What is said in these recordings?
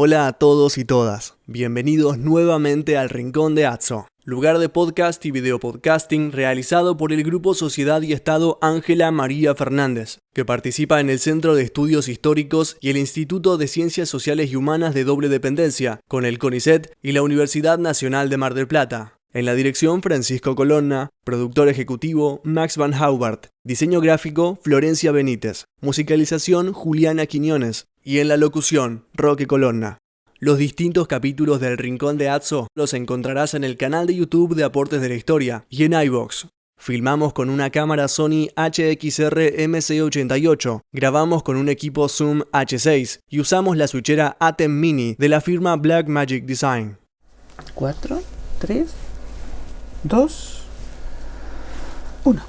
Hola a todos y todas, bienvenidos nuevamente al Rincón de Atso, lugar de podcast y videopodcasting realizado por el Grupo Sociedad y Estado Ángela María Fernández, que participa en el Centro de Estudios Históricos y el Instituto de Ciencias Sociales y Humanas de Doble Dependencia, con el CONICET y la Universidad Nacional de Mar del Plata. En la dirección, Francisco Colonna, productor ejecutivo, Max Van Haubert, diseño gráfico, Florencia Benítez, musicalización, Juliana Quiñones, y en la locución, Roque Colonna. Los distintos capítulos del Rincón de Atso los encontrarás en el canal de YouTube de Aportes de la Historia y en iVoox. Filmamos con una cámara Sony HXR MC88, grabamos con un equipo Zoom H6 y usamos la switchera ATEM Mini de la firma Blackmagic Design. 4, 3, 2, 1.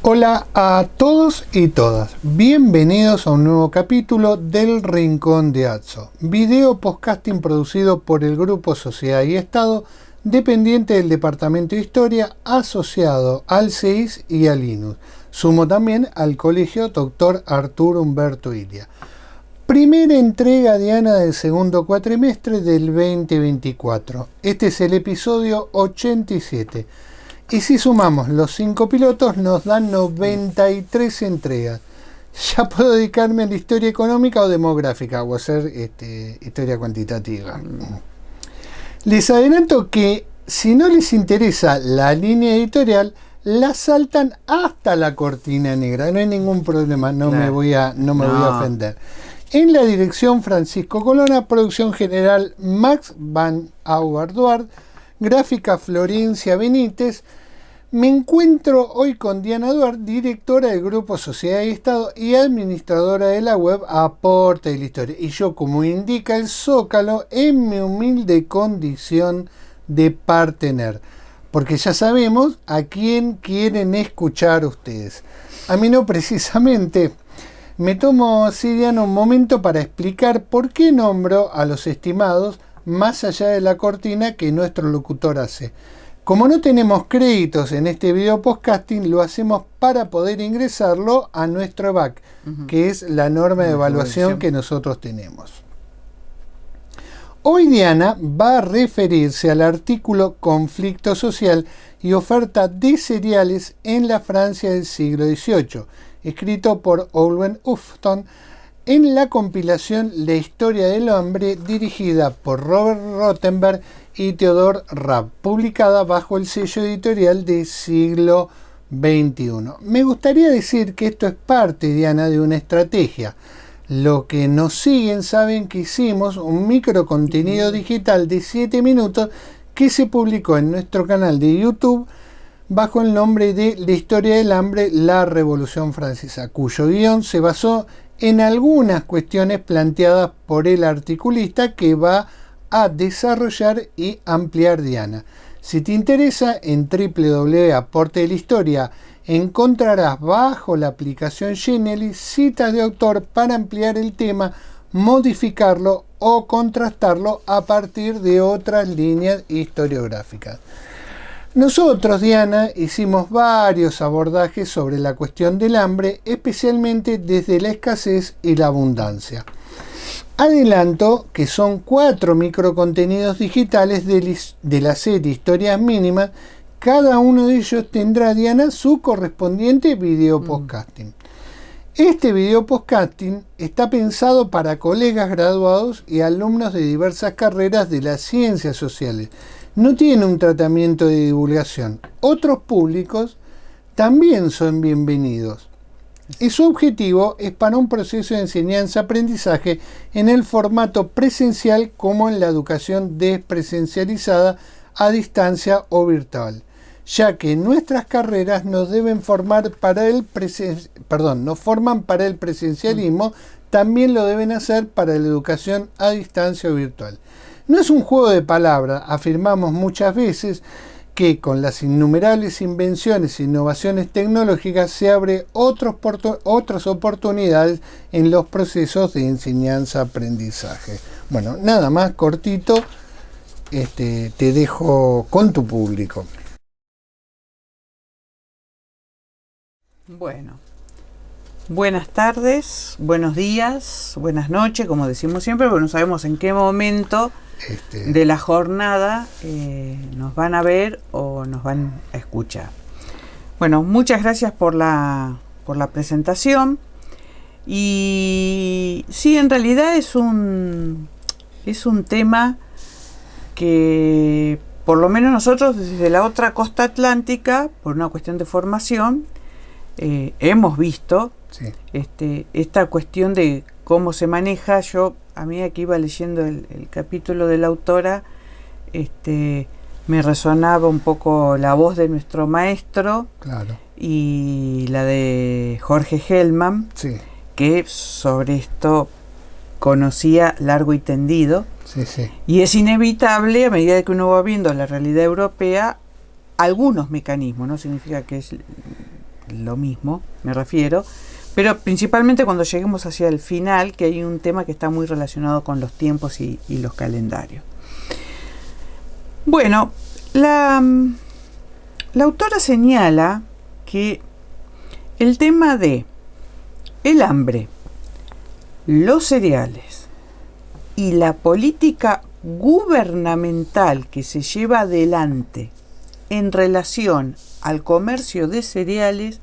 Hola a todos y todas, bienvenidos a un nuevo capítulo del Rincón de Atso, video podcasting producido por el Grupo Sociedad y Estado, dependiente del Departamento de Historia, asociado al CEIS y al INUS. Sumo también al Colegio Dr. Arturo Humberto Ilia. Primera entrega, Diana, del segundo cuatrimestre del 2024. Este es el episodio 87. Y si sumamos los 5 pilotos nos dan 93 entregas. Ya puedo dedicarme a la historia económica o demográfica o hacer historia cuantitativa. Les adelanto que si no les interesa la línea editorial, la saltan hasta la cortina negra. No hay ningún problema, no me voy a ofender. En la dirección, Francisco Colonna, producción general Max Van Haubert, gráfica Florencia Benítez. Me encuentro hoy con Diana Duarte, directora del Grupo Sociedad y Estado y administradora de la web Aportes de la Historia. Y yo, como indica el Zócalo, en mi humilde condición de partener. Porque ya sabemos a quién quieren escuchar ustedes. A mí no precisamente. Me tomo, Diana, un momento para explicar por qué nombro a los estimados más allá de la cortina que nuestro locutor hace. Como no tenemos créditos en este video podcasting, lo hacemos para poder ingresarlo a nuestro EBAC, que es la norma de evaluación que nosotros tenemos. Hoy Diana va a referirse al artículo Conflicto Social y oferta de cereales en la Francia del siglo XVIII, escrito por Owen Ufton, en la compilación La Historia del Hombre, dirigida por Robert Rothenberg y Theodore Rapp, publicada bajo el sello editorial de siglo XXI. Me gustaría decir que esto es parte, Diana, de una estrategia. Los que nos siguen saben que hicimos un micro contenido digital de 7 minutos que se publicó en nuestro canal de YouTube bajo el nombre de La Historia del Hambre, la Revolución Francesa, cuyo guión se basó en algunas cuestiones planteadas por el articulista que va a desarrollar y ampliar Diana. Si te interesa, en www.aporte de la historia encontrarás bajo la aplicación Genially citas de autor para ampliar el tema, modificarlo o contrastarlo a partir de otras líneas historiográficas. Nosotros, Diana, hicimos varios abordajes sobre la cuestión del hambre, especialmente desde la escasez y la abundancia. Adelanto que son 4 microcontenidos digitales de la serie Historias Mínimas. Cada uno de ellos tendrá, Diana, su correspondiente video podcasting. Este video podcasting está pensado para colegas graduados y alumnos de diversas carreras de las ciencias sociales. No tiene un tratamiento de divulgación. Otros públicos también son bienvenidos. Y su objetivo es para un proceso de enseñanza-aprendizaje en el formato presencial como en la educación despresencializada a distancia o virtual, ya que nuestras carreras nos deben formar para nos forman para el presencialismo, también lo deben hacer para la educación a distancia o virtual. No es un juego de palabras, afirmamos muchas veces que con las innumerables invenciones e innovaciones tecnológicas se abre otras oportunidades en los procesos de enseñanza-aprendizaje. Bueno, nada más cortito, te dejo con tu público. Bueno, Buenas tardes, buenos días, buenas noches, como decimos siempre, porque no sabemos en qué momento de la jornada nos van a ver o nos van a escuchar. Bueno, muchas gracias por la presentación. Y sí, en realidad es un tema que por lo menos nosotros desde la otra costa atlántica, por una cuestión de formación, hemos visto esta cuestión de cómo se maneja. A medida que iba leyendo el capítulo de la autora, me resonaba un poco la voz de nuestro maestro, claro, y la de Jorge Hellman, sí, que sobre esto conocía largo y tendido. Sí, sí. Y es inevitable, a medida que uno va viendo la realidad europea, algunos mecanismos, no significa que es lo mismo, me refiero, pero principalmente cuando lleguemos hacia el final, que hay un tema que está muy relacionado con los tiempos y los calendarios. Bueno, la autora señala que el tema de el hambre, los cereales y la política gubernamental que se lleva adelante en relación al comercio de cereales,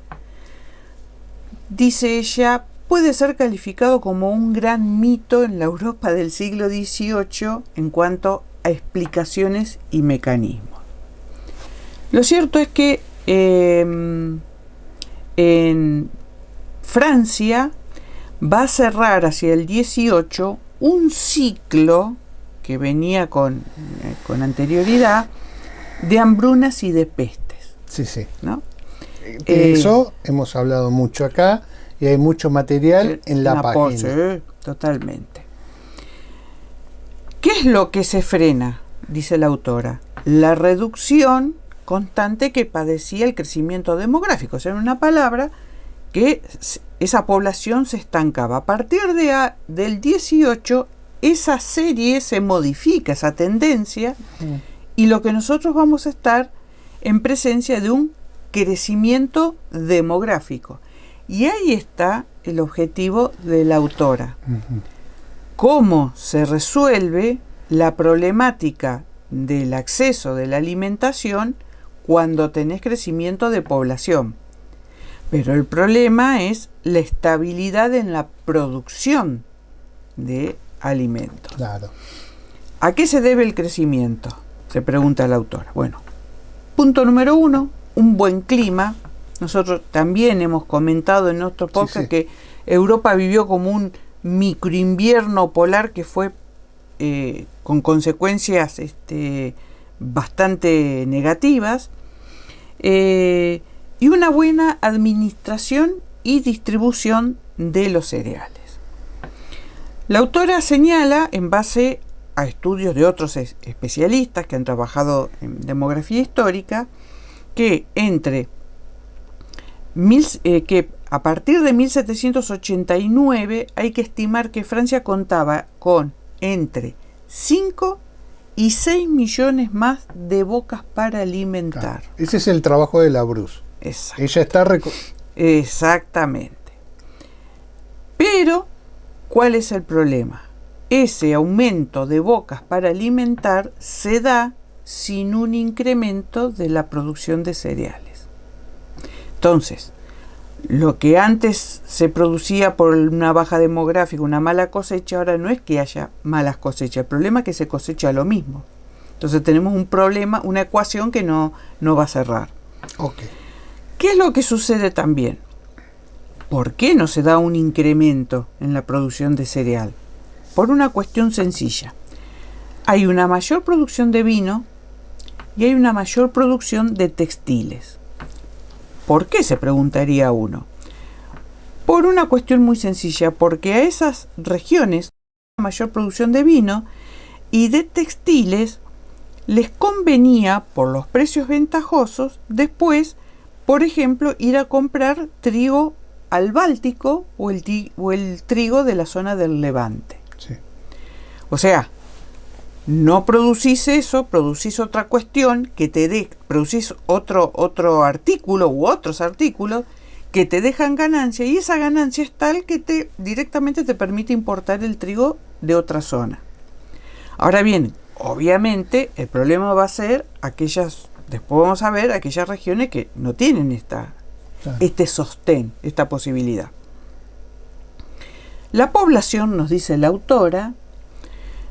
dice ella, puede ser calificado como un gran mito en la Europa del siglo XVIII en cuanto a explicaciones y mecanismos. Lo cierto es que en Francia va a cerrar hacia el 18 un ciclo que venía con anterioridad de hambrunas y de pestes. Sí, sí. ¿No? De eso hemos hablado mucho acá y hay mucho material en la página. Sí, totalmente. ¿Qué es lo que se frena? Dice la autora. La reducción constante que padecía el crecimiento demográfico. O sea, en una palabra, que esa población se estancaba. A partir del 18, esa serie se modifica, esa tendencia, y lo que nosotros vamos a estar en presencia de un crecimiento demográfico. Y ahí está el objetivo de la autora. ¿Cómo se resuelve la problemática del acceso de la alimentación cuando tenés crecimiento de población? Pero el problema es la estabilidad en la producción de alimentos. Claro. ¿A qué se debe el crecimiento? Se pregunta la autora. Bueno, punto número 1, un buen clima. Nosotros también hemos comentado en nuestro podcast que Europa vivió como un microinvierno polar que fue con consecuencias bastante negativas. Y una buena administración y distribución de los cereales. La autora señala, en base a estudios de otros especialistas que han trabajado en demografía histórica, que que a partir de 1789 hay que estimar que Francia contaba con entre 5 y 6 millones más de bocas para alimentar. Claro. Ese es el trabajo de Labrousse. Exacto. Ella está exactamente. Pero, ¿cuál es el problema? Ese aumento de bocas para alimentar se da sin un incremento de la producción de cereales. Entonces, lo que antes se producía por una baja demográfica, una mala cosecha, ahora no es que haya malas cosechas, el problema es que se cosecha lo mismo. Entonces tenemos un problema, una ecuación que no va a cerrar. Okay. ¿Qué es lo que sucede también? ¿Por qué no se da un incremento en la producción de cereal? Por una cuestión sencilla. Hay una mayor producción de vino y hay una mayor producción de textiles. ¿Por qué? Se preguntaría uno. Por una cuestión muy sencilla, porque a esas regiones hay mayor producción de vino y de textiles les convenía, por los precios ventajosos, después, por ejemplo, ir a comprar trigo al Báltico o el trigo de la zona del Levante. Sí. O sea, no producís eso, producís otra cuestión que producís otro artículo u otros artículos que te dejan ganancia, y esa ganancia es tal que directamente te permite importar el trigo de otra zona. Ahora bien, obviamente el problema va a ser después vamos a ver aquellas regiones que no tienen este sostén, esta posibilidad. La población, nos dice la autora,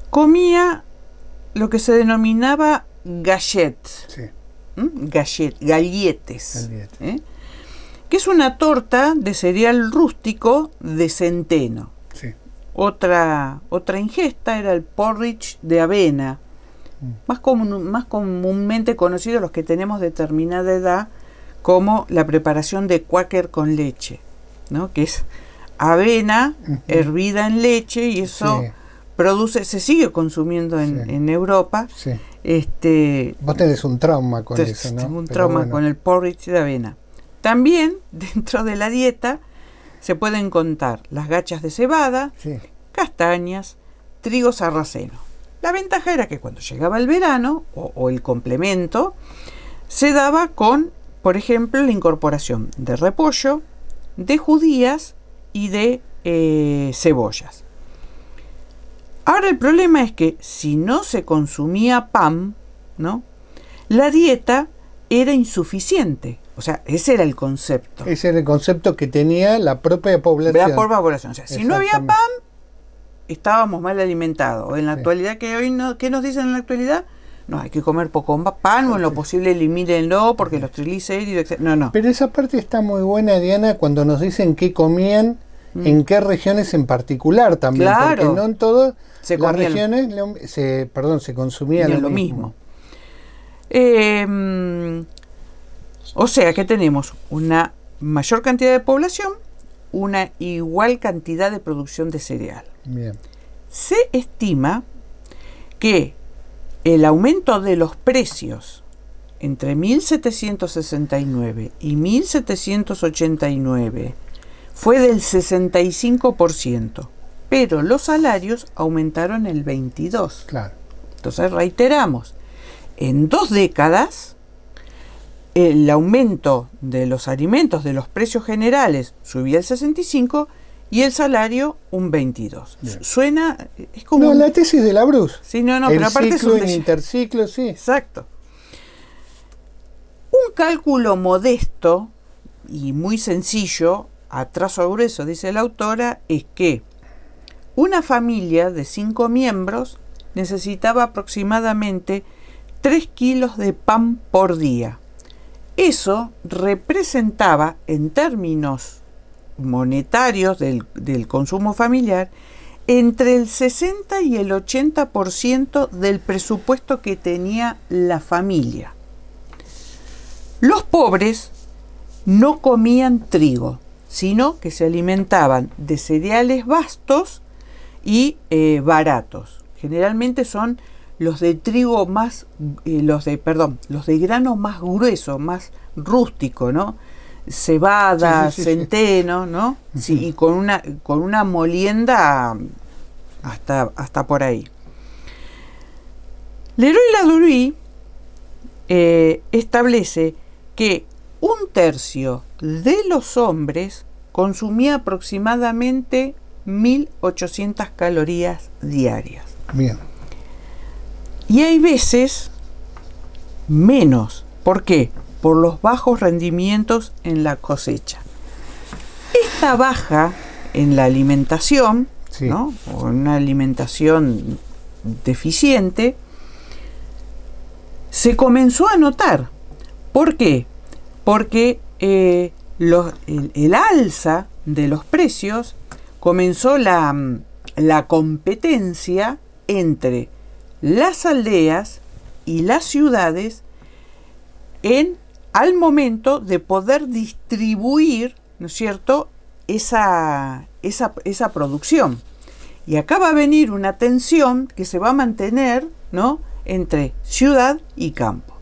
comía lo que se denominaba gallettes, galletes, que es una torta de cereal rústico de centeno. Sí. Otra ingesta era el porridge de avena, más comúnmente conocido los que tenemos determinada edad como la preparación de Quaker con leche, ¿no? Que es avena hervida en leche, y eso se sigue consumiendo en Europa. Sí. Vos tenés un trauma con eso, ¿no? Un trauma con el porridge de avena. También dentro de la dieta se pueden contar las gachas de cebada, castañas, trigo sarraceno. La ventaja era que cuando llegaba el verano, o el complemento, se daba con, por ejemplo, la incorporación de repollo, de judías y de cebollas. Ahora el problema es que si no se consumía pan, ¿no?, la dieta era insuficiente. O sea, ese era el concepto. Ese era el concepto que tenía la propia población. La propia población. O sea, si no había pan, estábamos mal alimentados. En la actualidad, ¿qué nos dicen en la actualidad? No, hay que comer poco pan, o en lo posible elimínenlo porque los triglicéridos, etc. No. Pero esa parte está muy buena, Diana, cuando nos dicen qué comían, en qué regiones en particular también. Claro. Porque no en todas las regiones se consumía lo mismo. O sea que tenemos una mayor cantidad de población, una igual cantidad de producción de cereal. Bien. Se estima que el aumento de los precios entre 1769 y 1789 fue del 65%, pero los salarios aumentaron el 22%. Claro. Entonces reiteramos, en 2 décadas el aumento de los alimentos, de los precios generales, subía el 65% y el salario un 22%. Bien. Suena, es como... No, la tesis de la Bruce. Sí, no, el pero aparte ciclo, es un... el interciclo, sí. Exacto. Un cálculo modesto y muy sencillo, a trazo grueso, dice la autora, es que una familia de 5 miembros necesitaba aproximadamente 3 kilos de pan por día. Eso representaba, en términos monetarios del consumo familiar, entre el 60 y el 80% del presupuesto que tenía la familia. Los pobres no comían trigo, sino que se alimentaban de cereales vastos y baratos. Generalmente son los de trigo más, los de grano más grueso, más rústico, ¿no? Cebada, centeno, ¿no? Sí, y con una molienda hasta por ahí. Leroy-Ladurie establece que 1/3 de los hombres consumía aproximadamente 1.800 calorías diarias. Bien. Y hay veces menos. ¿Por qué? Por los bajos rendimientos en la cosecha. Esta baja en la alimentación, ¿no?, o una alimentación deficiente, se comenzó a notar. ¿Por qué? Porque el alza de los precios comenzó la competencia entre las aldeas y las ciudades al momento de poder distribuir, ¿no es cierto?, esa producción. Y acá va a venir una tensión que se va a mantener, ¿no?, entre ciudad y campo.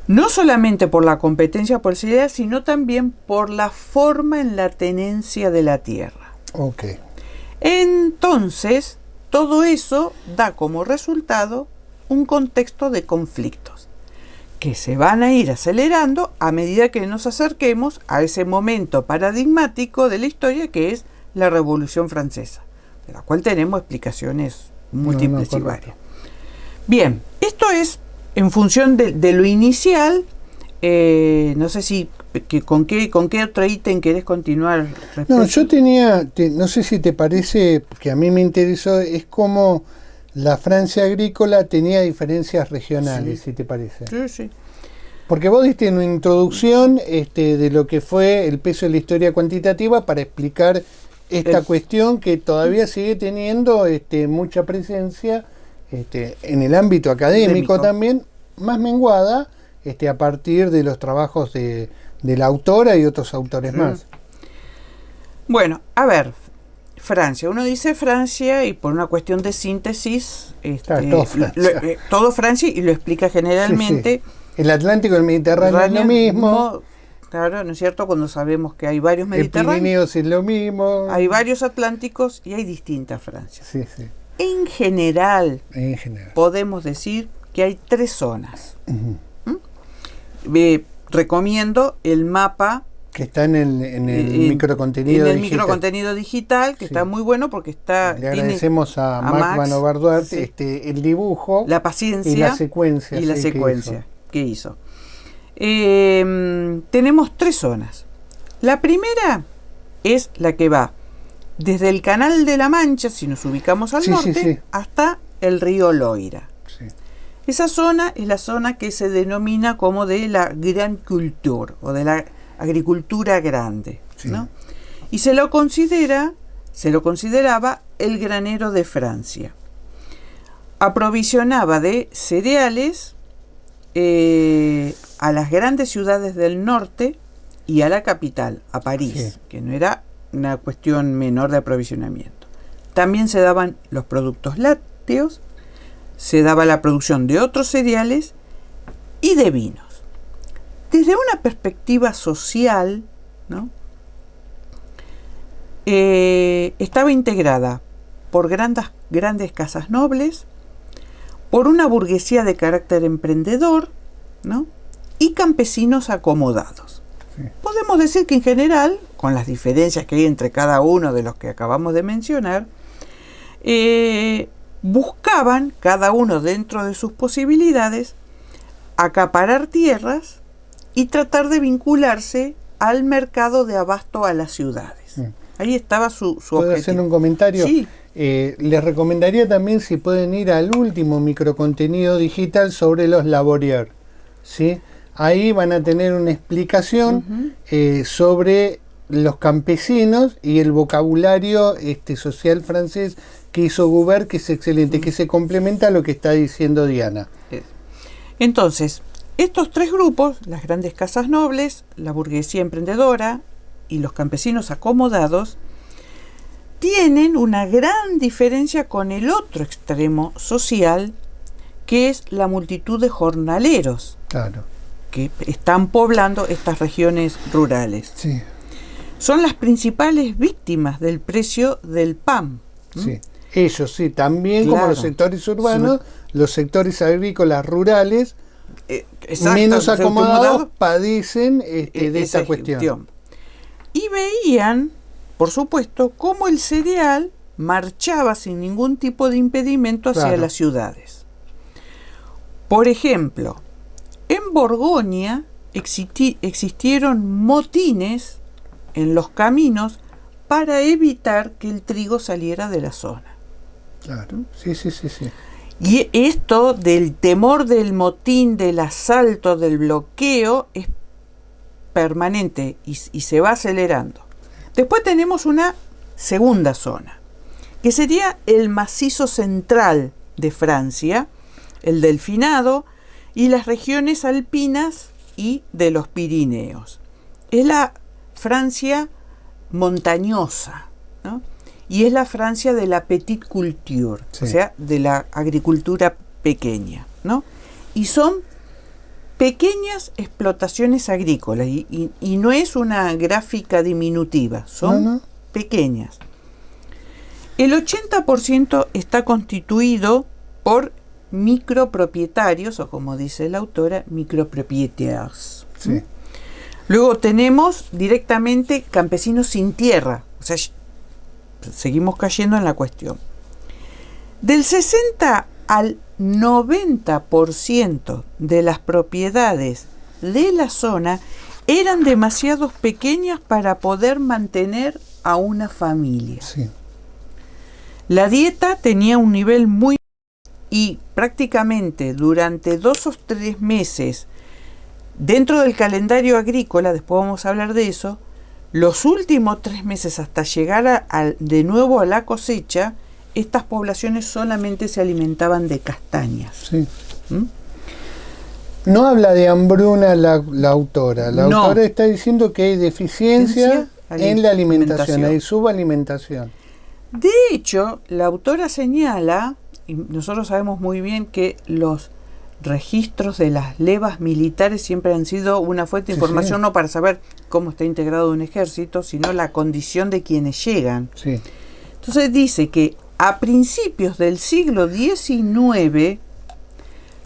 No solamente por la competencia por el cereal, sino también por la forma en la tenencia de la tierra. Ok. Entonces, todo eso da como resultado un contexto de conflictos. que se van a ir acelerando a medida que nos acerquemos a ese momento paradigmático de la historia que es la Revolución Francesa, de la cual tenemos explicaciones múltiples y varias. Bien, esto es en función de lo inicial. No sé si con qué otro ítem querés continuar. No, yo tenía, no sé si te parece, que a mí me interesó, es como la Francia agrícola tenía diferencias regionales, Sí. si te parece. Sí, sí. Porque vos diste una introducción de lo que fue el peso de la historia cuantitativa para explicar esta cuestión que todavía sigue teniendo mucha presencia en el ámbito académico también, más menguada a partir de los trabajos de la autora y otros autores más. Bueno, a ver, Francia. Uno dice Francia y por una cuestión de síntesis, todo Francia. Todo Francia y lo explica generalmente. Sí, sí. El Atlántico y el Mediterráneo es lo mismo. Claro, ¿no es cierto? Cuando sabemos que hay varios Mediterráneos. El Pirineos es lo mismo. Hay varios Atlánticos y hay distintas Francias. Sí, sí. En general, podemos decir que hay 3 zonas. Recomiendo el mapa que está en el microcontenido digital. Microcontenido digital, que está muy bueno porque está. Le agradecemos a Max Vanovar Duarte el dibujo, la paciencia y la secuencia, que hizo. Tenemos 3 zonas. La primera es la que va desde el Canal de la Mancha, si nos ubicamos al norte, hasta el río Loira. Sí. Esa zona es la zona que se denomina como de la Grande Culture o de la agricultura grande, ¿no? Y se lo consideraba el granero de Francia. Aprovisionaba de cereales a las grandes ciudades del norte y a la capital, a París, que no era una cuestión menor de aprovisionamiento. También se daban los productos lácteos, se daba la producción de otros cereales y de vinos. Desde una perspectiva social, ¿no? Estaba integrada por grandes casas nobles, por una burguesía de carácter emprendedor, ¿no? Y campesinos acomodados. Sí. Podemos decir que en general, con las diferencias que hay entre cada uno de los que acabamos de mencionar, buscaban, cada uno dentro de sus posibilidades, acaparar tierras y tratar de vincularse al mercado de abasto a las ciudades. Ahí estaba su objetivo. ¿Puedo hacer un comentario? Sí. Les recomendaría también si pueden ir al último microcontenido digital sobre los laboriers, ¿sí? Ahí van a tener una explicación sobre los campesinos y el vocabulario social francés que hizo Goubert, que es excelente, que se complementa a lo que está diciendo Diana. Entonces, estos 3 grupos, las grandes casas nobles, la burguesía emprendedora y los campesinos acomodados, tienen una gran diferencia con el otro extremo social, que es la multitud de jornaleros que están poblando estas regiones rurales. Sí. Son las principales víctimas del precio del pan. Sí. Ellos también como los sectores urbanos, los sectores agrícolas rurales, menos acomodados, padecen de esta cuestión. Y veían, por supuesto, cómo el cereal marchaba sin ningún tipo de impedimento hacia las ciudades. Por ejemplo, en Borgoña existieron motines en los caminos para evitar que el trigo saliera de la zona. Claro, sí. Y esto del temor del motín, del asalto, del bloqueo, es permanente y se va acelerando. Después tenemos una segunda zona, que sería el macizo central de Francia, el Delfinado y las regiones alpinas y de los Pirineos. Es la Francia montañosa, ¿no? Y es la Francia de la petite culture, o sea, de la agricultura pequeña, ¿no? Y son pequeñas explotaciones agrícolas y no es una gráfica diminutiva, son pequeñas. El 80% está constituido por micropropietarios, o como dice la autora, micropropriétaires. Sí. Luego tenemos directamente campesinos sin tierra. O sea, seguimos cayendo en la cuestión. Del 60 al 90% de las propiedades de la zona eran demasiado pequeñas para poder mantener a una familia. Sí. La dieta tenía un nivel muy y prácticamente durante 2 o 3 meses dentro del calendario agrícola, después vamos a hablar de eso, los últimos 3 meses hasta llegar de nuevo a la cosecha, estas poblaciones solamente se alimentaban de castañas. Sí. No habla de hambruna la autora. La autora está diciendo que hay deficiencia en la alimentación, hay subalimentación. De hecho, la autora señala, y nosotros sabemos muy bien que los registros de las levas militares siempre han sido una fuente de información, no para saber cómo está integrado un ejército, sino la condición de quienes llegan. Sí. Entonces dice que a principios del siglo XIX,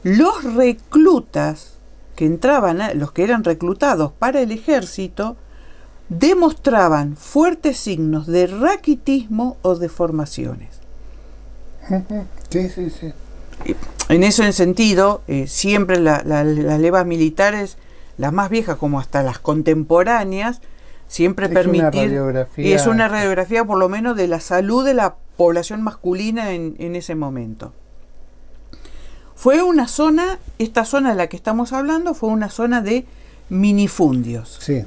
los reclutas que entraban, los que eran reclutados para el ejército, demostraban fuertes signos de raquitismo o deformaciones. Sí, sí, sí. En ese sentido, siempre las levas militares, las más viejas como hasta las contemporáneas, siempre es una radiografía por lo menos de la salud de la población masculina en ese momento. Fue una zona, esta zona de la que estamos hablando, fue una zona de minifundios. Sí.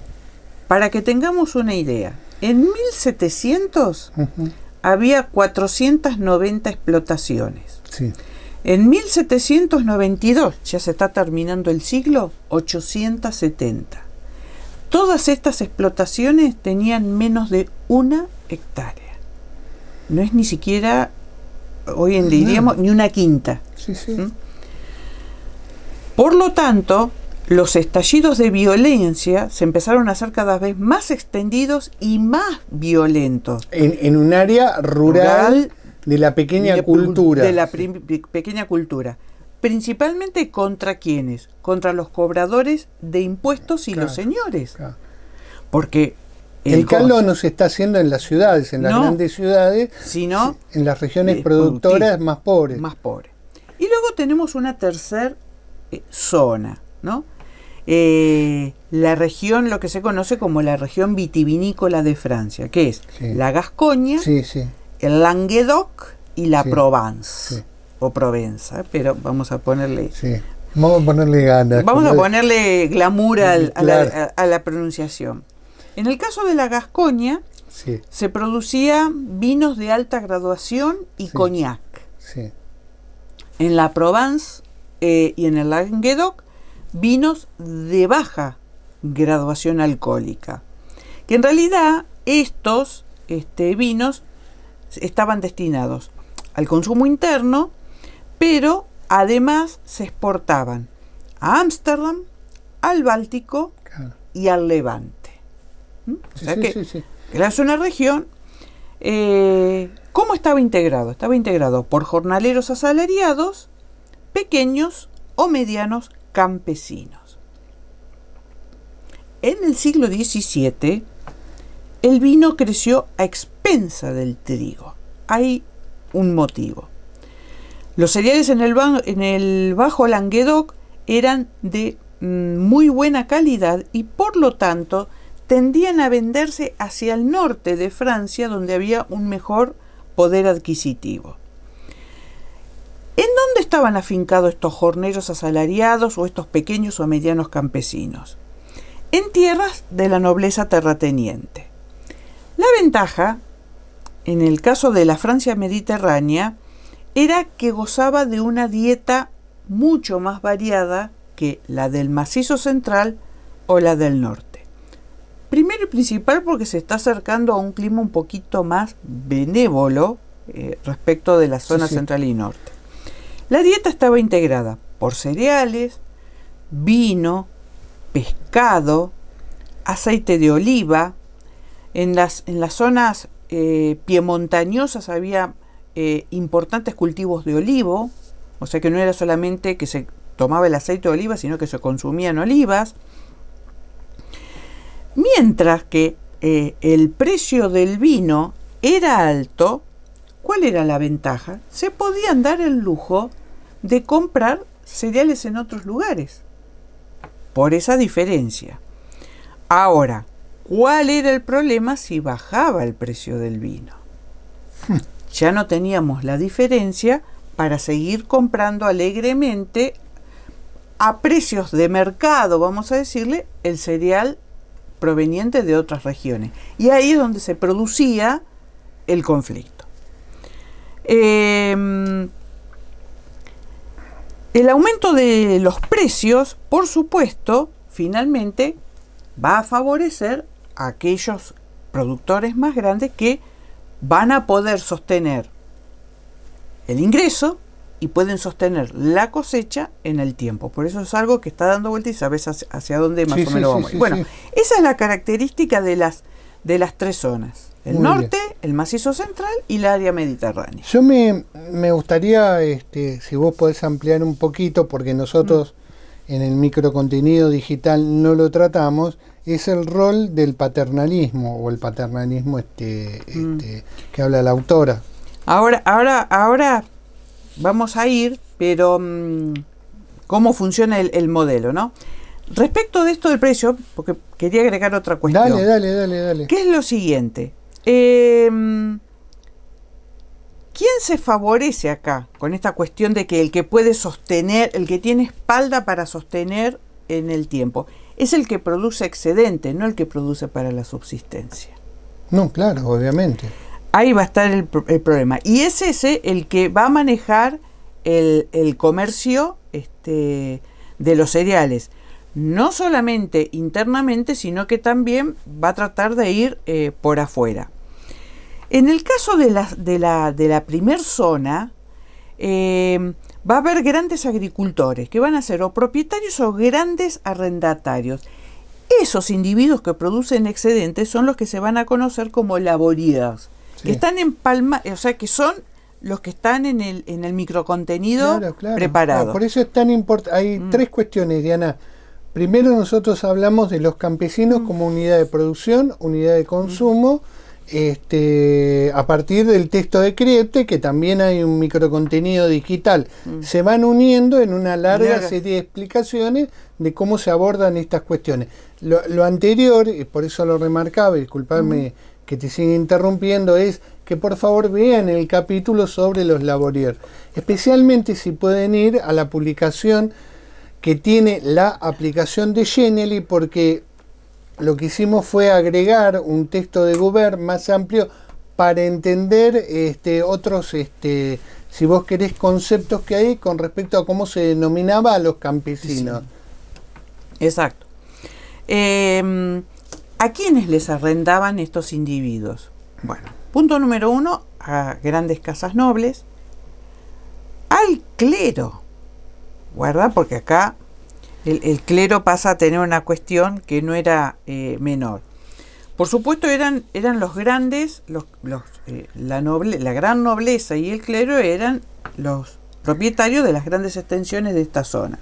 Para que tengamos una idea, en 1700 había 490 explotaciones. Sí. En 1792, ya se está terminando el siglo, 870. Todas estas explotaciones tenían menos de 1 hectárea. No es ni siquiera, hoy en día diríamos, ni una quinta. Sí, sí. Por lo tanto, los estallidos de violencia se empezaron a hacer cada vez más extendidos y más violentos. En un área rural de la pequeña cultura. De la pequeña cultura. Principalmente contra quienes, contra los cobradores de impuestos y los señores. Claro. Porque el caldo no se está haciendo en las ciudades, en las grandes ciudades, sino en las regiones productoras más pobres. Más pobres. Y luego tenemos una tercera zona, ¿no? La región, lo que se conoce como la región vitivinícola de Francia, que es la Gascoña, el Languedoc y la Provence, o Provenza, pero vamos a ponerle... Vamos a ponerle ganas. Vamos a ponerle glamour a la pronunciación. En el caso de la Gascoña, se producían vinos de alta graduación y coñac. En la Provence y en el Languedoc, vinos de baja graduación alcohólica, que en realidad estos vinos estaban destinados al consumo interno, pero además se exportaban a Ámsterdam, al Báltico y al Levante. O sea que es una región. ¿Cómo estaba integrado? Estaba integrado por jornaleros asalariados, pequeños o medianos campesinos. En el siglo XVII, el vino creció a expensa del trigo. Hay un motivo. Los cereales en el Bajo Languedoc eran de muy buena calidad y por lo tanto tendían a venderse hacia el norte de Francia, donde había un mejor poder adquisitivo. ¿En dónde estaban afincados estos jornaleros asalariados o estos pequeños o medianos campesinos? En tierras de la nobleza terrateniente. La ventaja, en el caso de la Francia mediterránea, era que gozaba de una dieta mucho más variada que la del macizo central o la del norte. Primero y principal porque se está acercando a un clima un poquito más benévolo respecto de la zona central y norte. La dieta estaba integrada por cereales, vino, pescado, aceite de oliva. En las zonas piemontañosas había importantes cultivos de olivo, o sea que no era solamente que se tomaba el aceite de oliva, sino que se consumían olivas. Mientras que el precio del vino era alto, ¿cuál era la ventaja? Se podían dar el lujo de comprar cereales en otros lugares, por esa diferencia. Ahora, ¿cuál era el problema si bajaba el precio del vino? Ya no teníamos la diferencia para seguir comprando alegremente a precios de mercado, vamos a decirle, el cereal proveniente de otras regiones. Y ahí es donde se producía el conflicto. El aumento de los precios, por supuesto, finalmente va a favorecer a aquellos productores más grandes que van a poder sostener el ingreso y pueden sostener la cosecha en el tiempo. Por eso es algo que está dando vuelta y sabes hacia dónde más o menos vamos. Bueno, esa es la característica de las tres zonas. El Muy norte, bien. el macizo central y el área mediterránea. Yo me gustaría, si vos podés ampliar un poquito, porque nosotros en el microcontenido digital no lo tratamos, es el rol del paternalismo, o el paternalismo que habla la autora. Ahora vamos a ir, pero cómo funciona el modelo, ¿no? Respecto de esto del precio, porque quería agregar otra cuestión. Dale. ¿Qué es lo siguiente? ¿Quién se favorece acá con esta cuestión de que el que puede sostener, el que tiene espalda para sostener en el tiempo, es el que produce excedente, no el que produce para la subsistencia? No, claro, obviamente. Ahí va a estar el problema. Y es ese el que va a manejar el comercio de los cereales. No solamente internamente, sino que también va a tratar de ir por afuera. En el caso de la primer zona, va a haber grandes agricultores que van a ser o propietarios o grandes arrendatarios. Esos individuos que producen excedentes son los que se van a conocer como laboriers, que están en palma, o sea que son los que están en el microcontenido preparado. Claro, por eso es tan importante. Hay tres cuestiones, Diana. Primero, nosotros hablamos de los campesinos como unidad de producción, unidad de consumo, a partir del texto de Crete, que también hay un microcontenido digital. Se van uniendo en una larga serie de explicaciones de cómo se abordan estas cuestiones. Lo anterior, y por eso lo remarcaba, disculpadme que te siga interrumpiendo, es que por favor vean el capítulo sobre los laboriers, especialmente si pueden ir a la publicación que tiene la aplicación de Genially, porque lo que hicimos fue agregar un texto de Goubert más amplio para entender otros, si vos querés, conceptos que hay con respecto a cómo se denominaba a los campesinos. Sí. Exacto. ¿A quiénes les arrendaban estos individuos? Bueno, punto número 1, a grandes casas nobles, al clero. ¿Verdad? Porque acá el clero pasa a tener una cuestión que no era menor. Por supuesto eran los grandes, la gran nobleza y el clero eran los propietarios de las grandes extensiones de esta zona.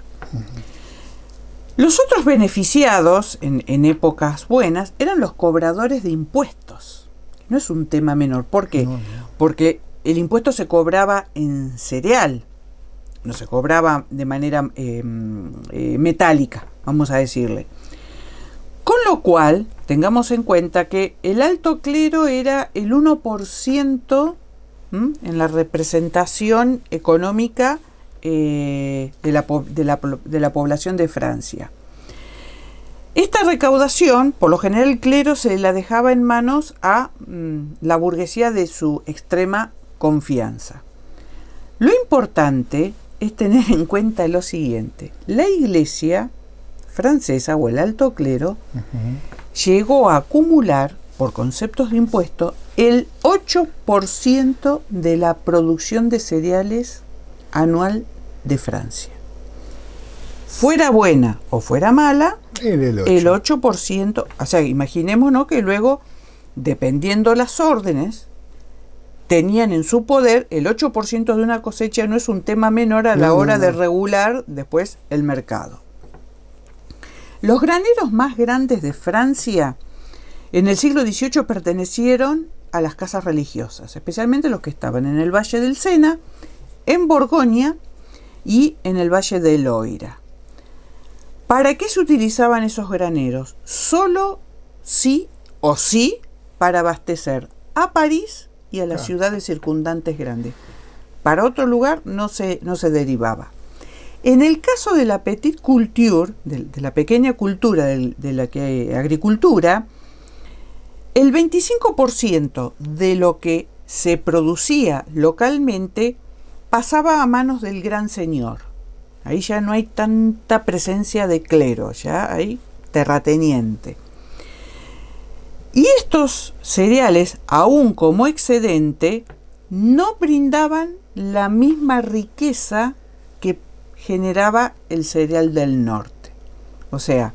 Los otros beneficiados en épocas buenas eran los cobradores de impuestos. No es un tema menor. ¿Por qué? No. Porque el impuesto se cobraba en cereal. No se cobraba de manera metálica, vamos a decirle. Con lo cual, tengamos en cuenta que el alto clero era el 1% en la representación económica de la población de Francia. Esta recaudación, por lo general el clero se la dejaba en manos a la burguesía de su extrema confianza. Lo importante es tener en cuenta lo siguiente: la iglesia francesa o el alto clero llegó a acumular, por conceptos de impuestos, el 8% de la producción de cereales anual de Francia. Fuera buena o fuera mala, el 8%, o sea, imaginémonos que luego, dependiendo las órdenes, tenían en su poder, el 8% de una cosecha no es un tema menor a la hora de regular después el mercado. Los graneros más grandes de Francia en el siglo XVIII pertenecieron a las casas religiosas, especialmente los que estaban en el Valle del Sena, en Borgoña y en el Valle del Loira. ¿Para qué se utilizaban esos graneros? Solo sí o sí para abastecer a París y a las ciudades circundantes grandes. Para otro lugar no se derivaba. En el caso de la petite culture, de la pequeña cultura, de la agricultura, el 25% de lo que se producía localmente pasaba a manos del gran señor. Ahí ya no hay tanta presencia de clero, ya hay terrateniente. Y estos cereales, aún como excedente, no brindaban la misma riqueza que generaba el cereal del norte. O sea,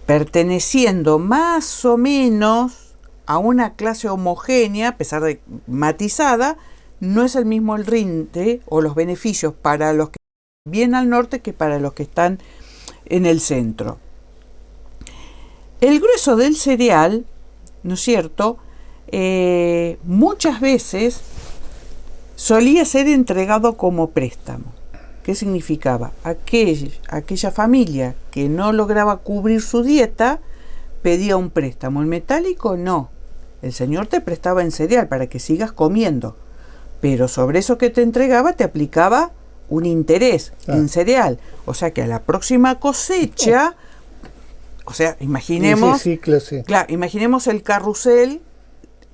perteneciendo más o menos a una clase homogénea, a pesar de matizada, no es el mismo el rinde o los beneficios para los que vienen al norte que para los que están en el centro. El grueso del cereal, ¿no es cierto?, muchas veces solía ser entregado como préstamo. ¿Qué significaba? Aquella familia que no lograba cubrir su dieta pedía un préstamo. El metálico no. El señor te prestaba en cereal para que sigas comiendo, pero sobre eso que te entregaba te aplicaba un interés en cereal. O sea que a la próxima cosecha, o sea, imaginemos, imaginemos el carrusel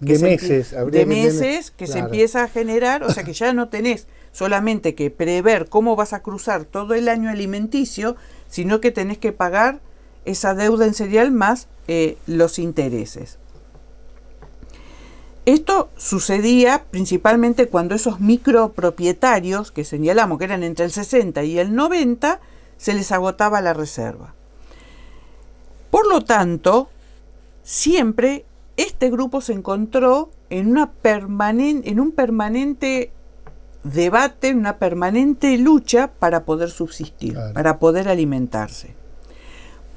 de meses que se empieza a generar, o sea que ya no tenés solamente que prever cómo vas a cruzar todo el año alimenticio, sino que tenés que pagar esa deuda en cereal más los intereses. Esto sucedía principalmente cuando esos micropropietarios, que señalamos que eran entre el 60 y el 90, se les agotaba la reserva. Por lo tanto, siempre este grupo se encontró en un permanente debate, en una permanente lucha para poder subsistir, para poder alimentarse.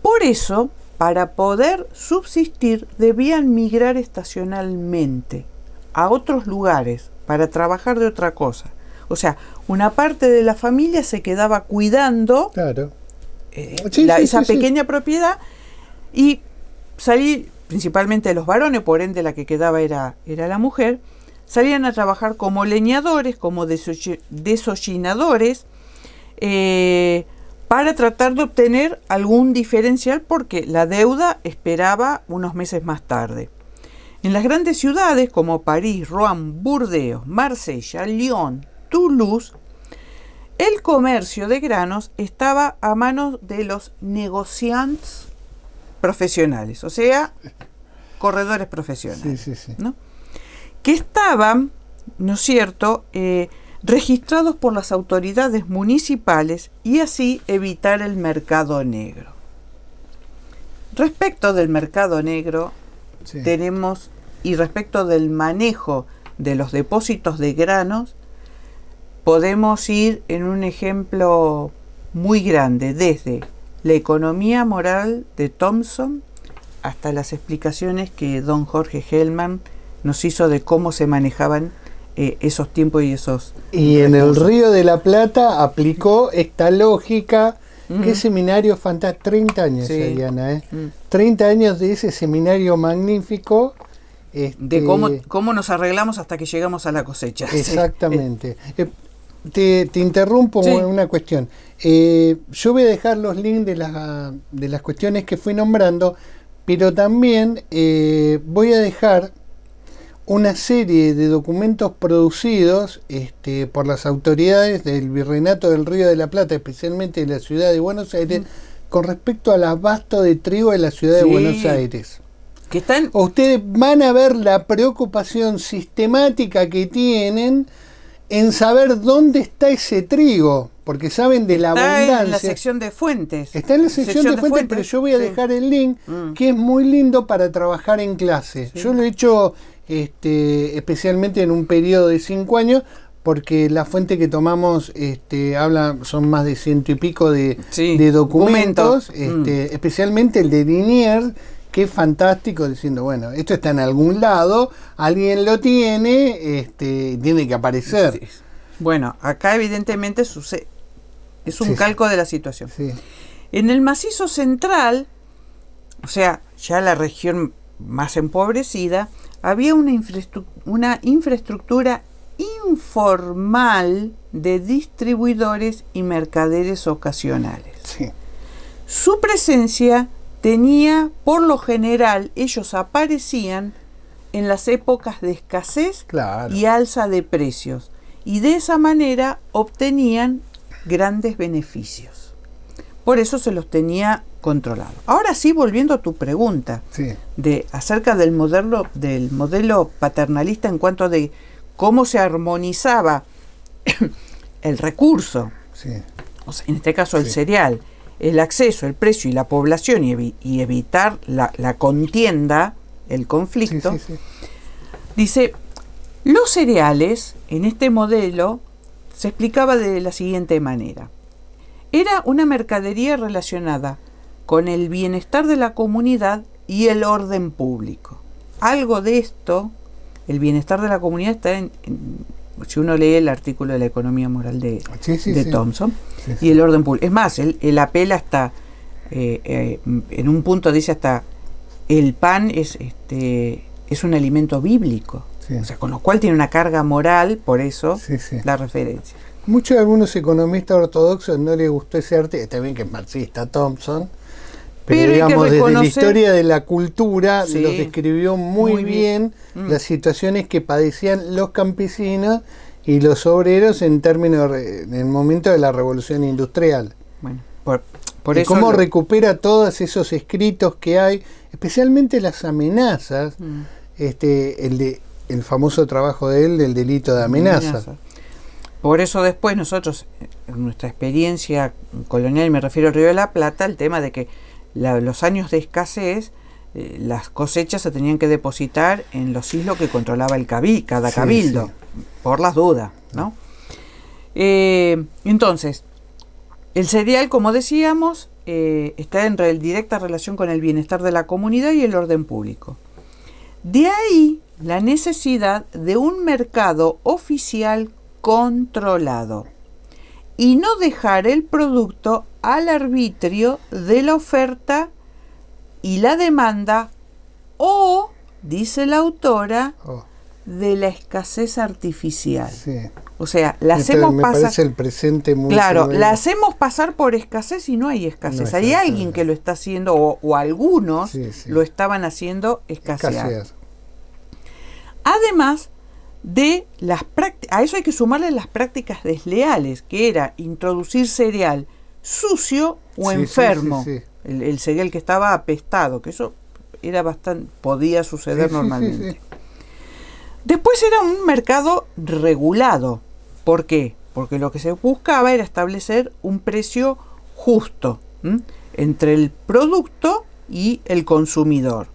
Por eso, para poder subsistir, debían migrar estacionalmente a otros lugares para trabajar de otra cosa. O sea, una parte de la familia se quedaba cuidando esa pequeña propiedad y salir, principalmente los varones, por ende la que quedaba era la mujer, salían a trabajar como leñadores, como deshollinadores, para tratar de obtener algún diferencial porque la deuda esperaba unos meses más tarde. En las grandes ciudades como París, Rouen, Burdeos, Marsella, Lyon, Toulouse, el comercio de granos estaba a manos de los negociantes profesionales, o sea, corredores profesionales, ¿no? Que estaban, ¿no es cierto?, registrados por las autoridades municipales y así evitar el mercado negro. Respecto del mercado negro, tenemos, y respecto del manejo de los depósitos de granos, podemos ir en un ejemplo muy grande, desde la economía moral de Thompson hasta las explicaciones que don Jorge Hellman nos hizo de cómo se manejaban esos tiempos y esos y recursos. En el Río de la Plata aplicó esta lógica. Qué seminario fantástico, 30 años, Ariana, 30 años de ese seminario magnífico. De cómo nos arreglamos hasta que llegamos a la cosecha. Exactamente. Te interrumpo una cuestión. Yo voy a dejar los links de las cuestiones que fui nombrando, pero también voy a dejar una serie de documentos producidos por las autoridades del Virreinato del Río de la Plata, especialmente de la ciudad de Buenos Aires, con respecto al abasto de trigo de la ciudad de Buenos Aires. Ustedes van a ver la preocupación sistemática que tienen en saber dónde está ese trigo, porque saben de la abundancia. Está en la sección de fuentes. Está en la sección de fuentes, pero yo voy a dejar el link, que es muy lindo para trabajar en clase. Yo lo he hecho especialmente en un periodo de 5 años, porque la fuente que tomamos son más de 100 y pico de documentos, especialmente el de Liniers, que es fantástico, diciendo, bueno, esto está en algún lado, alguien lo tiene, tiene que aparecer. Sí. Bueno, acá evidentemente es un calco de la situación. Sí. En el macizo central, o sea, ya la región más empobrecida, había una infraestructura informal de distribuidores y mercaderes ocasionales. Sí. Su presencia tenía, por lo general, ellos aparecían en las épocas de escasez y alza de precios, y de esa manera obtenían grandes beneficios. Por eso se los tenía controlados. Ahora sí, volviendo a tu pregunta acerca del modelo paternalista en cuanto de cómo se armonizaba el recurso, o sea, en este caso el cereal, el acceso, el precio y la población, y evitar la contienda, el conflicto. Dice, los cereales en este modelo se explicaba de la siguiente manera: era una mercadería relacionada con el bienestar de la comunidad y el orden público. Algo de esto, el bienestar de la comunidad, está si uno lee el artículo de la economía moral de Thompson, y el orden público. Es más, él apela hasta, en un punto dice hasta, el pan es un alimento bíblico. O sea, con lo cual tiene una carga moral, por eso la referencia. Muchos de algunos economistas ortodoxos no les gustó ese arte, está bien que es marxista Thompson, pero digamos, desde la historia de la cultura los describió muy bien las situaciones que padecían los campesinos y los obreros en el momento de la revolución industrial. Bueno, por eso cómo recupera todos esos escritos que hay, especialmente las amenazas, el famoso trabajo de él del delito de amenaza. Por eso después nosotros, en nuestra experiencia colonial, me refiero al Río de la Plata, el tema de que los años de escasez, las cosechas se tenían que depositar en los islos que controlaba cada cabildo, por las dudas, ¿no? Entonces, el cereal, como decíamos, está en directa relación con el bienestar de la comunidad y el orden público. De ahí la necesidad de un mercado oficial controlado y no dejar el producto al arbitrio de la oferta y la demanda, o, dice la autora, de la escasez artificial. O sea, la hacemos pasar. Me parece el presente muy la hacemos pasar por escasez y no hay escasez. Hay alguien que lo está haciendo, o algunos lo estaban haciendo escasear. Además de las prácticas, a eso hay que sumarle las prácticas desleales, que era introducir cereal sucio o enfermo, el cereal que estaba apestado, que eso era podía suceder normalmente. Después era un mercado regulado. ¿Por qué? Porque lo que se buscaba era establecer un precio justo entre el producto y el consumidor.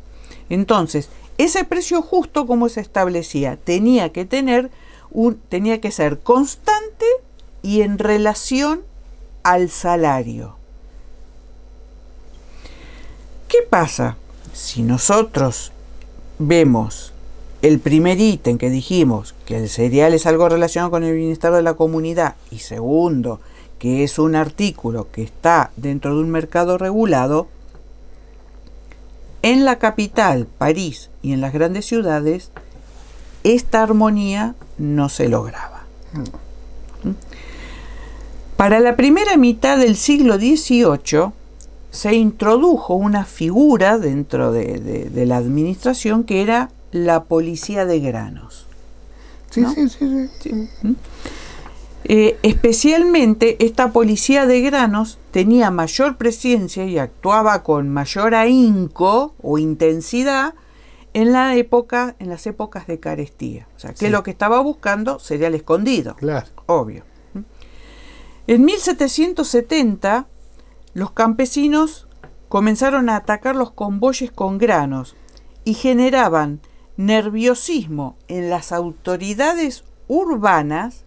Entonces, ese precio justo, ¿cómo se establecía? Tenía que ser constante y en relación al salario. ¿Qué pasa? Si nosotros vemos el primer ítem que dijimos, que el cereal es algo relacionado con el bienestar de la comunidad, y segundo, que es un artículo que está dentro de un mercado regulado, en la capital, París, y en las grandes ciudades, esta armonía no se lograba. Para la primera mitad del siglo XVIII se introdujo una figura dentro de la administración que era la policía de granos. ¿No? Especialmente esta policía de granos tenía mayor presencia y actuaba con mayor ahínco o intensidad en las épocas de carestía. O sea, que lo que estaba buscando sería el escondido. Claro. Obvio. En 1770, los campesinos comenzaron a atacar los convoyes con granos y generaban nerviosismo en las autoridades urbanas,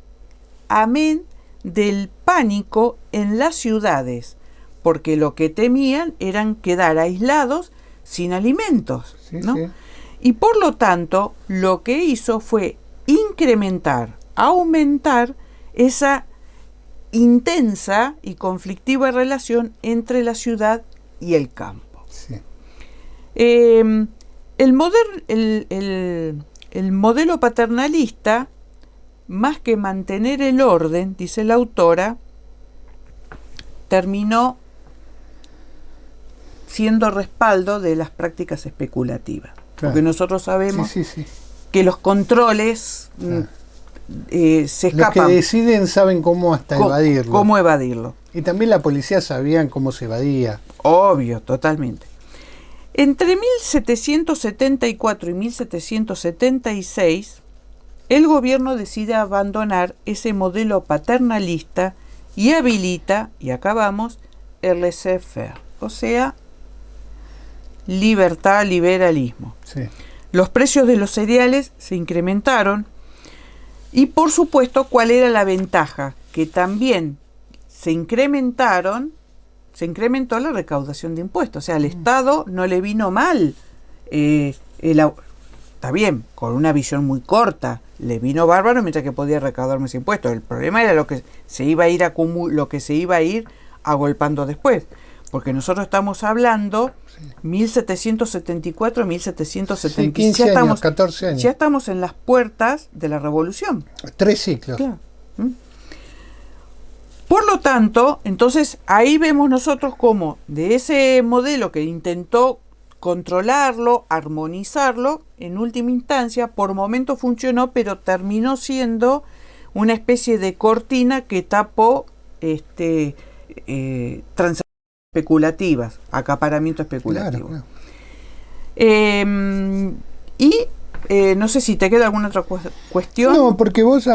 amén del pánico en las ciudades, porque lo que temían eran quedar aislados sin alimentos, ¿no? Sí. Y por lo tanto, lo que hizo fue aumentar esa intensa y conflictiva relación entre la ciudad y el campo. Sí. El modelo paternalista, más que mantener el orden, dice la autora, terminó siendo respaldo de las prácticas especulativas. Claro. Porque nosotros sabemos Sí. que los controles Claro. Se escapan. Los que deciden saben cómo hasta evadirlo. ¿Cómo evadirlo? Y también la policía sabían cómo se evadía. Obvio, totalmente. Entre 1774 y 1776, el gobierno decide abandonar ese modelo paternalista y habilita, y acabamos, el laissez-faire, o sea, libertad, liberalismo. Sí. Los precios de los cereales se incrementaron y, por supuesto, ¿cuál era la ventaja? Que también se incrementó la recaudación de impuestos. O sea, al Estado no le vino mal. Está bien, con una visión muy corta. Le vino bárbaro mientras que podía recaudar más impuestos. El problema era lo que se iba a ir agolpando después. Porque nosotros estamos hablando 1774, 1776. Sí, 15 años, 14 años. Ya estamos en las puertas de la revolución. 3 ciclos. Claro. Por lo tanto, entonces ahí vemos nosotros cómo de ese modelo que intentó controlarlo, armonizarlo, en última instancia, por momento funcionó, pero terminó siendo una especie de cortina que tapó transacciones especulativas, acaparamiento especulativo. Claro. No sé si te queda alguna otra cuestión. No, porque vos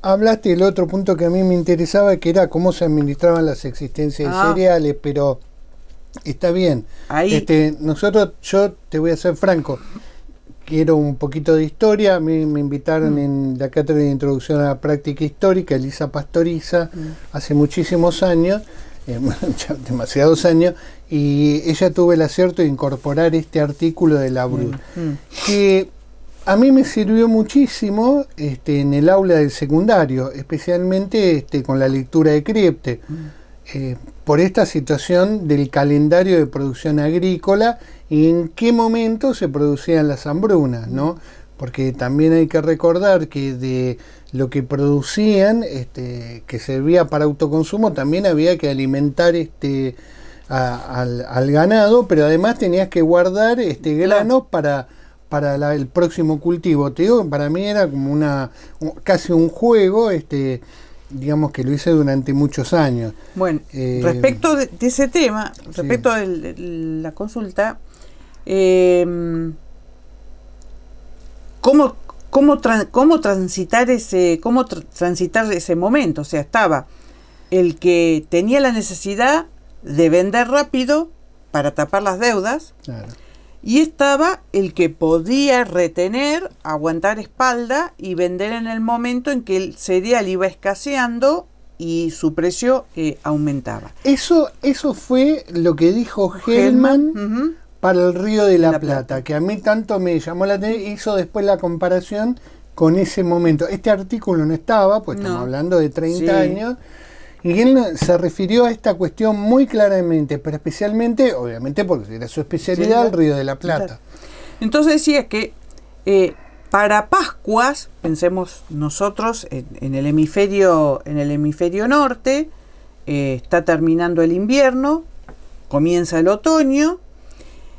hablaste del otro punto que a mí me interesaba, que era cómo se administraban las existencias de cereales, pero está bien. Ahí. Yo te voy a ser franco, quiero un poquito de historia. A mí me invitaron en la cátedra de introducción a la práctica histórica, Elisa Pastoriza, hace muchísimos años, ya demasiados años, y ella tuvo el acierto de incorporar este artículo de Labrune, que a mí me sirvió muchísimo en el aula del secundario, especialmente con la lectura de Kriepte, por esta situación del calendario de producción agrícola y en qué momento se producían las hambrunas, ¿no? Porque también hay que recordar que de lo que producían, que servía para autoconsumo, también había que alimentar al ganado, pero además tenías que guardar granos para el próximo cultivo. Te digo, para mí era como casi un juego, digamos que lo hice durante muchos años. Bueno, respecto de ese tema, respecto de la consulta, ¿cómo transitar ese momento? O sea, estaba el que tenía la necesidad de vender rápido para tapar las deudas. Claro. Y estaba el que podía retener, aguantar espalda y vender en el momento en que el cereal iba escaseando y su precio aumentaba. Eso fue lo que dijo Hellman para el Río de la Plata, que a mí tanto me llamó la atención. Hizo después la comparación con ese momento. Este artículo no estaba, pues estamos hablando de 30 años. Y él se refirió a esta cuestión muy claramente, pero especialmente, obviamente, porque era su especialidad, el Río de la Plata. Claro. Entonces decía que para Pascuas, pensemos nosotros en el hemisferio norte, está terminando el invierno, comienza el otoño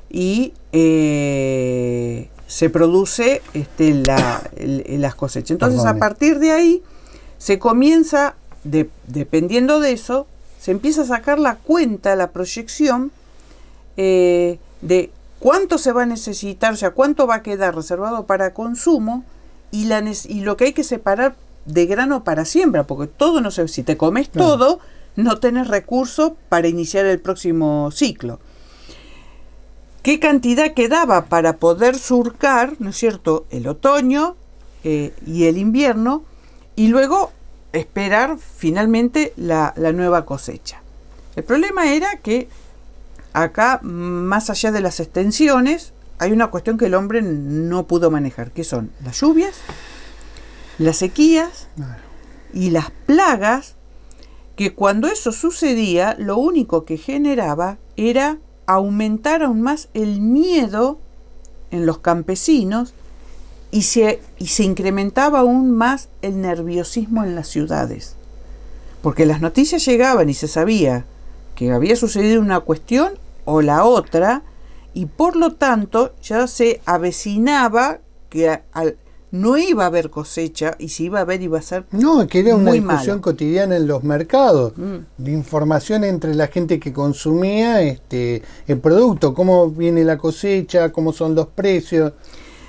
y se produce las cosechas. Entonces, a partir de ahí se comienza, dependiendo de eso, se empieza a sacar la cuenta, la proyección de cuánto se va a necesitar, o sea, cuánto va a quedar reservado para consumo y lo que hay que separar de grano para siembra, porque todo, no sé, si te comes todo, no tenés recursos para iniciar el próximo ciclo. qué cantidad quedaba para poder surcar, ¿no es cierto?, el otoño y el invierno, y luego esperar finalmente la nueva cosecha. El problema era que acá, más allá de las extensiones, hay una cuestión que el hombre no pudo manejar, que son las lluvias, las sequías y las plagas, que cuando eso sucedía, lo único que generaba era aumentar aún más el miedo en los campesinos y se incrementaba aún más el nerviosismo en las ciudades. Porque las noticias llegaban y se sabía que había sucedido una cuestión o la otra, y por lo tanto ya se avecinaba que no iba a haber cosecha, y si iba a haber iba a ser no, que era una discusión malo. cotidiana en los mercados, de información entre la gente que consumía el producto, cómo viene la cosecha, cómo son los precios.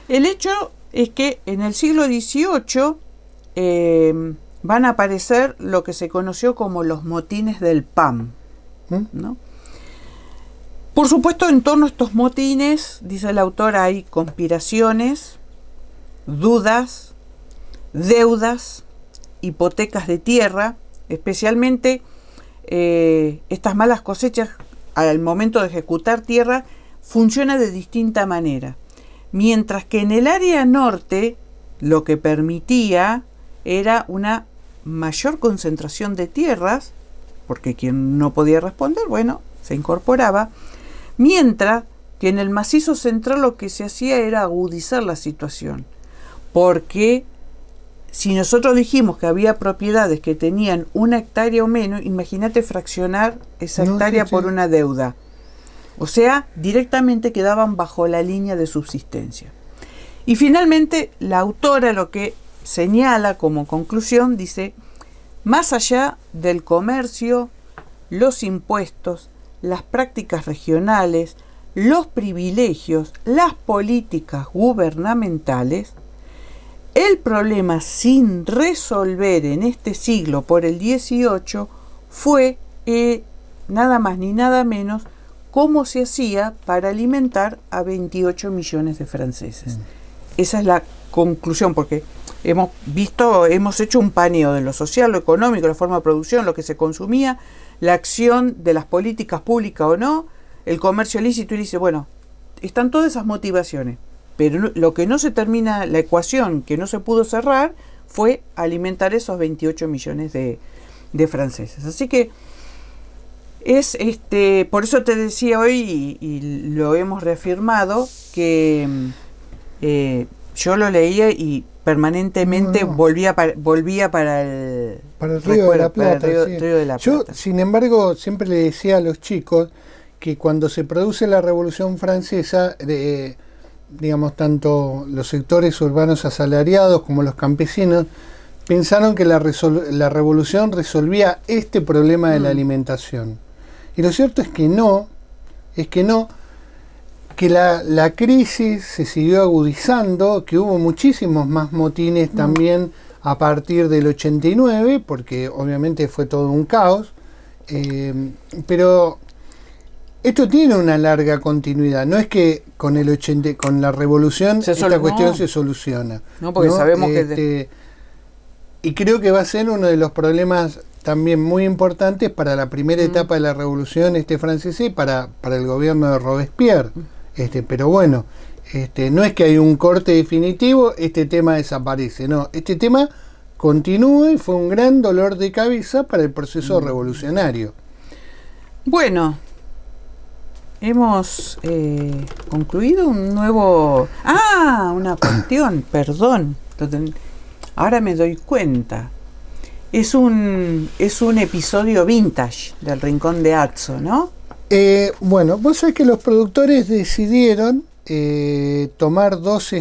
El hecho es que en el siglo XVIII van a aparecer lo que se conoció como los motines del pan, ¿no? Por supuesto, en torno a estos motines, dice el autor, hay conspiraciones, dudas, deudas, hipotecas de tierra, especialmente estas malas cosechas al momento de ejecutar tierra funciona de distinta manera. Mientras que en el área norte lo que permitía era una mayor concentración de tierras, porque quien no podía responder, bueno, se incorporaba, mientras que en el macizo central lo que se hacía era agudizar la situación, porque si nosotros dijimos que había propiedades que tenían 1 hectárea o menos, imagínate fraccionar esa hectárea por una deuda. O sea, directamente quedaban bajo la línea de subsistencia. Y finalmente, la autora lo que señala como conclusión, dice, más allá del comercio, los impuestos, las prácticas regionales, los privilegios, las políticas gubernamentales, el problema sin resolver en este siglo por el XVIII fue nada más ni nada menos cómo se hacía para alimentar a 28 millones de franceses. Esa es la conclusión, porque hemos hecho un paneo de lo social, lo económico, la forma de producción, lo que se consumía, la acción de las políticas públicas o no, el comercio lícito, y dice, bueno, están todas esas motivaciones, pero lo que no se termina, la ecuación que no se pudo cerrar, fue alimentar esos 28 millones de franceses. Así que es por eso te decía hoy, y lo hemos reafirmado, que yo lo leía y permanentemente volvía para el Río de la Plata. Río de la Plata. Yo, sin embargo, siempre le decía a los chicos que cuando se produce la Revolución Francesa, digamos, tanto los sectores urbanos asalariados como los campesinos pensaron que la revolución resolvía este problema de la alimentación. Y lo cierto es que no, que la crisis se siguió agudizando, que hubo muchísimos más motines también a partir del 89, porque obviamente fue todo un caos, pero esto tiene una larga continuidad, no es que con la revolución esta cuestión se soluciona. No, porque sabemos que... Y creo que va a ser uno de los problemas también muy importantes para la primera etapa de la revolución francesa y para el gobierno de Robespierre. Pero bueno, no es que hay un corte definitivo, este tema desaparece, no, este tema continúa y fue un gran dolor de cabeza para el proceso revolucionario. Bueno, hemos concluido un nuevo... una cuestión, perdón, ahora me doy cuenta. Es un episodio vintage del Rincón de Atso, ¿no? Bueno, vos sabés que los productores decidieron tomar dos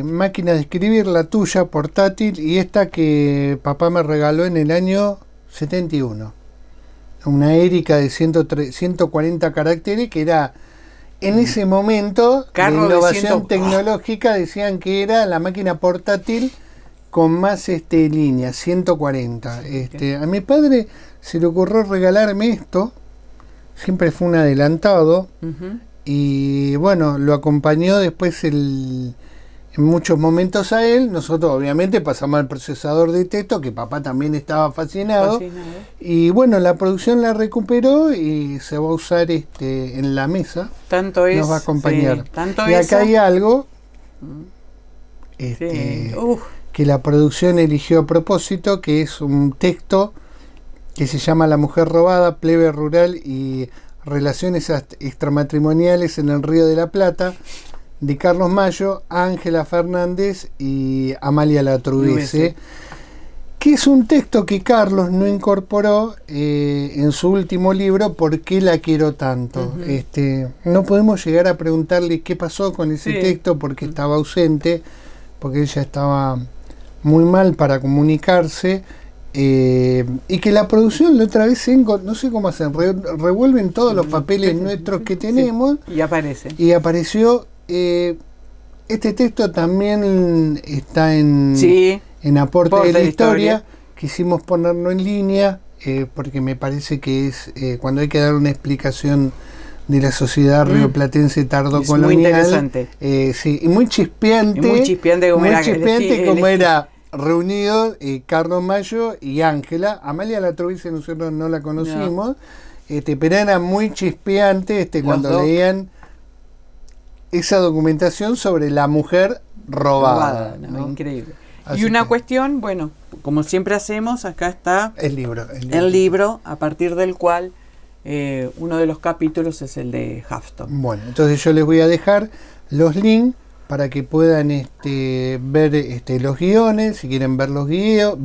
máquinas de escribir, la tuya portátil y esta que papá me regaló en el año 71. Una Erika de 140 caracteres que era, en ese momento, la innovación tecnológica, decían que era la máquina portátil con más líneas, 140. A mi padre se le ocurrió regalarme esto, siempre fue un adelantado, y bueno, lo acompañó después en muchos momentos a él. Nosotros obviamente pasamos al procesador de texto, que papá también estaba fascinado. Y bueno, la producción la recuperó y se va a usar en la mesa. Tanto nos va a acompañar. Sí, tanto y acá hay algo sí. Que la producción eligió a propósito, que es un texto que se llama La mujer robada, plebe rural y relaciones extramatrimoniales en el Río de la Plata, de Carlos Mayo, Ángela Fernández y Amalia Latruese, que es un texto que Carlos no incorporó en su último libro, ¿Por qué la quiero tanto? No podemos llegar a preguntarle qué pasó con ese texto, porque estaba ausente, porque ella estaba muy mal para comunicarse, y que la producción la otra vez, no sé cómo hacen, revuelven todos los papeles nuestros que tenemos, y aparece. Y apareció. Este texto también está en Aporte de la Historia. Quisimos ponerlo en línea porque me parece que es cuando hay que dar una explicación de la sociedad rioplatense tardocolonial. Muy interesante. Sí, y muy chispeante. Muy chispeante como era reunido Carlos Mayo y Ángela. Amalia Latruese nosotros no la conocimos, pero era muy chispeante cuando leían esa documentación sobre la mujer robada. ¿no? Increíble. Así y una cuestión, bueno, como siempre hacemos, acá está el libro a partir del cual uno de los capítulos es el de Hafton. Bueno, entonces yo les voy a dejar los links para que puedan ver los guiones, si quieren ver los videos,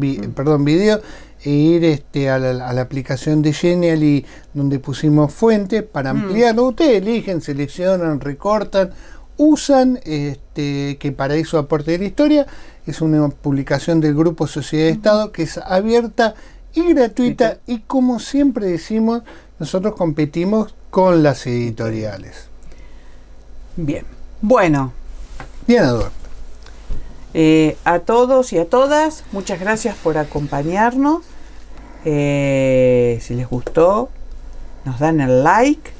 e ir a la aplicación de Genially, donde pusimos fuentes para ampliarlo. Ustedes eligen, seleccionan, recortan, usan, que para eso Aporte de la Historia es una publicación del Grupo Sociedad de Estado, que es abierta y gratuita, y como siempre decimos, nosotros competimos con las editoriales. Bien, bueno. Diana Duarte. A todos y a todas, muchas gracias por acompañarnos. Si les gustó, nos dan el like.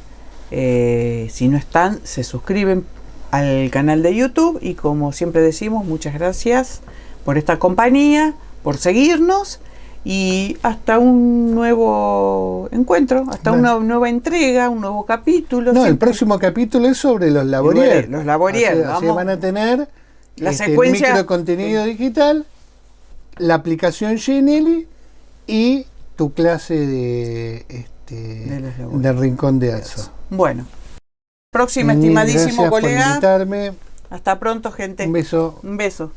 Si no están, se suscriben al canal de YouTube. Y como siempre decimos, muchas gracias por esta compañía, por seguirnos. Y hasta un nuevo encuentro, hasta una nueva entrega, un nuevo capítulo. No, el próximo capítulo es sobre los Laborier. Los Laborier. Así van a tener la secuencia, el microcontenido digital, la aplicación Genially y tu clase del Rincón de Atzo. Bueno, próxima, estimadísimo colega. Por invitarme. Hasta pronto, gente. Un beso. Un beso.